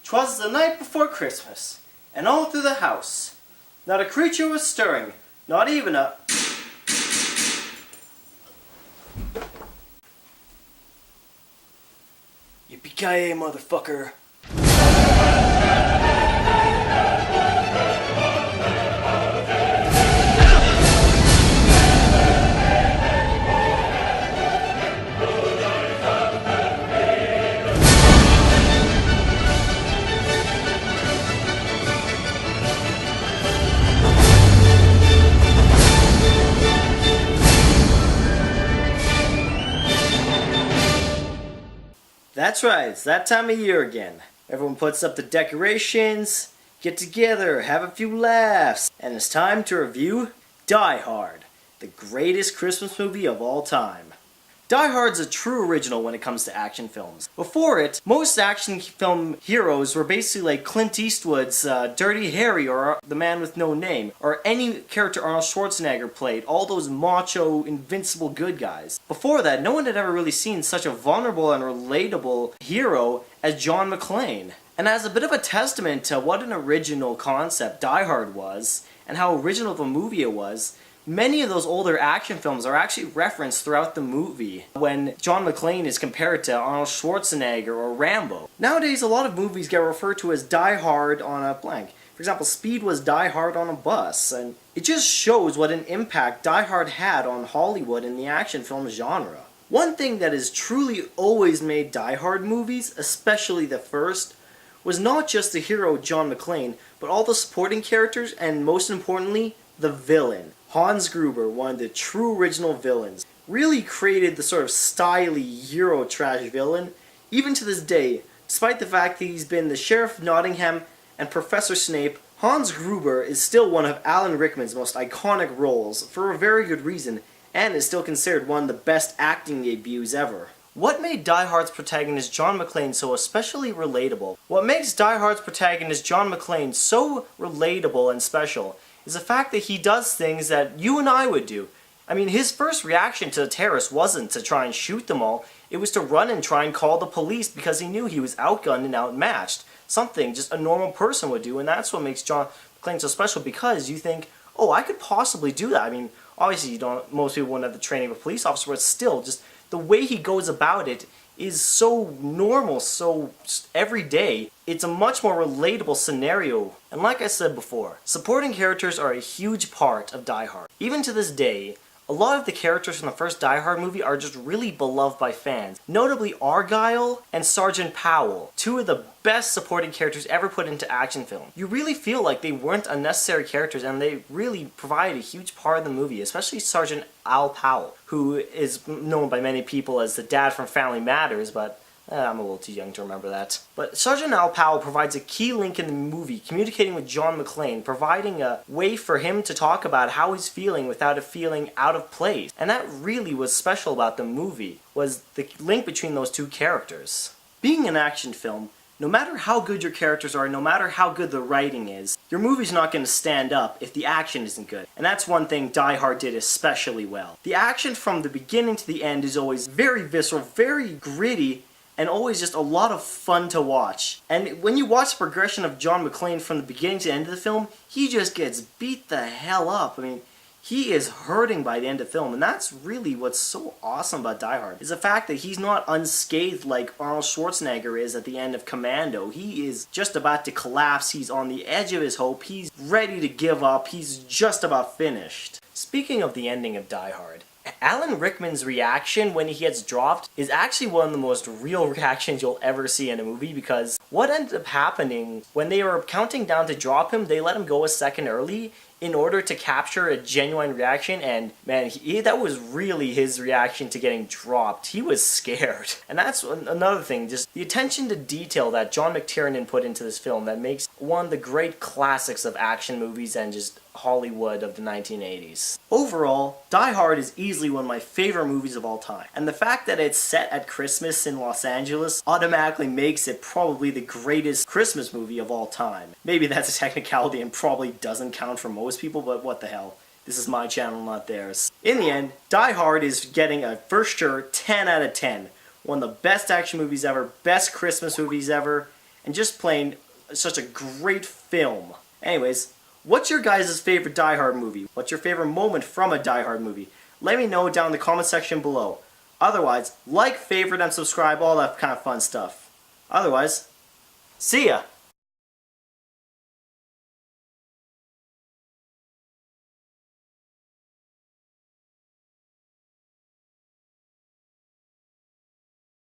'Twas the night before Christmas, and all through the house not a creature was stirring, not even a... Yippee-ki-yay, motherfucker. That's right, it's that time of year again. Everyone puts up the decorations, get together, have a few laughs, and it's time to review Die Hard, the greatest Christmas movie of all time. Die Hard's a true original when it comes to action films. Before it, most action film heroes were basically like Clint Eastwood's Dirty Harry or The Man with No Name, or any character Arnold Schwarzenegger played, all those macho, invincible good guys. Before that, no one had ever really seen such a vulnerable and relatable hero as John McClane. And as a bit of a testament to what an original concept Die Hard was, and how original of a movie it was, many of those older action films are actually referenced throughout the movie when John McClane is compared to Arnold Schwarzenegger or Rambo. Nowadays, a lot of movies get referred to as Die Hard on a blank. For example, Speed was Die Hard on a bus, and it just shows what an impact Die Hard had on Hollywood and the action film genre. One thing that has truly always made Die Hard movies, especially the first, was not just the hero John McClane, but all the supporting characters and, most importantly, the villain. Hans Gruber, one of the true original villains, really created the sort of stylish Euro-trash villain. Even to this day, despite the fact that he's been the Sheriff of Nottingham and Professor Snape, Hans Gruber is still one of Alan Rickman's most iconic roles, for a very good reason, and is still considered one of the best acting debuts ever. What made Die Hard's protagonist John McClane so especially relatable? What makes Die Hard's protagonist John McClane so relatable and special is the fact that he does things that you and I would do. I mean, his first reaction to the terrorists wasn't to try and shoot them all, it was to run and try and call the police because he knew he was outgunned and outmatched. Something just a normal person would do, and that's what makes John McClane so special, because you think, oh, I could possibly do that. I mean, obviously most people wouldn't have the training of a police officer, but still, just the way he goes about it is so normal, so everyday. It's a much more relatable scenario. And like I said before, supporting characters are a huge part of Die Hard. Even to this day, a lot of the characters from the first Die Hard movie are just really beloved by fans. Notably Argyle and Sergeant Powell, two of the best supporting characters ever put into action film. You really feel like they weren't unnecessary characters, and they really provide a huge part of the movie, especially Sergeant Al Powell, who is known by many people as the dad from Family Matters, but I'm a little too young to remember that. But Sergeant Al Powell provides a key link in the movie, communicating with John McClane, providing a way for him to talk about how he's feeling without it feeling out of place. And that really was special about the movie, was the link between those two characters. Being an action film, no matter how good your characters are, no matter how good the writing is, your movie's not going to stand up if the action isn't good. And that's one thing Die Hard did especially well. The action from the beginning to the end is always very visceral, very gritty, and always just a lot of fun to watch. And when you watch the progression of John McClane from the beginning to the end of the film, he just gets beat the hell up. I mean, he is hurting by the end of the film, and that's really what's so awesome about Die Hard, is the fact that he's not unscathed like Arnold Schwarzenegger is at the end of Commando. He is just about to collapse, he's on the edge of his hope, he's ready to give up, he's just about finished. Speaking of the ending of Die Hard, Alan Rickman's reaction when he gets dropped is actually one of the most real reactions you'll ever see in a movie, because what ended up happening when they were counting down to drop him, they let him go a second early in order to capture a genuine reaction, and man, that was really his reaction to getting dropped. He was scared. And that's another thing, just the attention to detail that John McTiernan put into this film that makes one of the great classics of action movies and just Hollywood of the 1980s. Overall, Die Hard is easily one of my favorite movies of all time, and the fact that it's set at Christmas in Los Angeles automatically makes it probably the greatest Christmas movie of all time. Maybe that's a technicality and probably doesn't count for most people, but what the hell. This is my channel, not theirs. In the end, Die Hard is getting a for sure 10 out of 10. One of the best action movies ever, best Christmas movies ever, and and just plain such a great film. Anyways, what's your guys' favorite Die Hard movie? What's your favorite moment from a Die Hard movie? Let me know down in the comment section below. Otherwise, like, favorite, and subscribe, all that kind of fun stuff. Otherwise, see ya!